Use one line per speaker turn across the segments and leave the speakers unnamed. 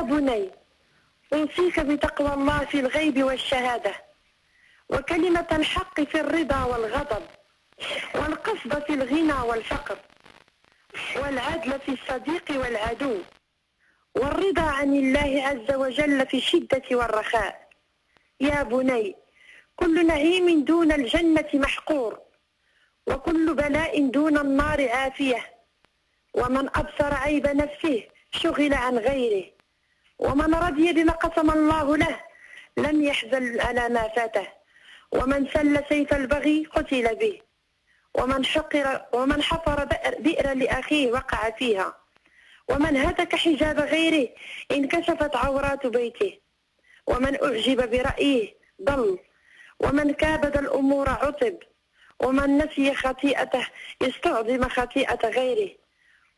بني، أوصيك بتقوى الله في الغيب والشهادة، وكلمة الحق في الرضا والغضب، والقصد في الغنى والفقر، والعدل في الصديق والعدو، والرضا عن الله عز وجل في الشدة والرخاء. يا بني، كل نعيم دون الجنة محقور، وكل بلاء دون النار عافية، ومن أبصر عيب نفسه شغل عن غيره، ومن رضي بما قسم الله له لم يحزن على ما فاته، ومن سل سيف البغي قتل به، ومن حفر بئر لأخيه وقع فيها، ومن هتك حجاب غيره انكشفت عورات بيته، ومن أعجب برأيه ضل، ومن كابد الأمور عطب، ومن نسي خطيئته استعظم خطيئة غيره،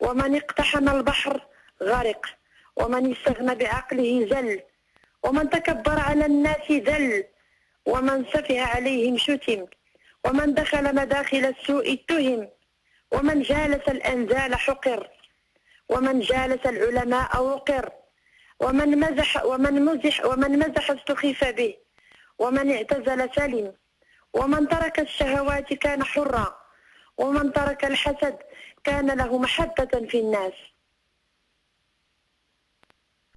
ومن اقتحم البحر غرق، ومن استغنى بعقله زل، ومن تكبر على الناس ذل، ومن سفه عليهم شتم، ومن دخل مداخل السوء اتهم، ومن جالس الأنزال حقر، ومن جالس العلماء وقر، ومن مزح استخف به، ومن اعتزل سلم، ومن ترك الشهوات كان حرا، ومن ترك الحسد كان له محبة في الناس.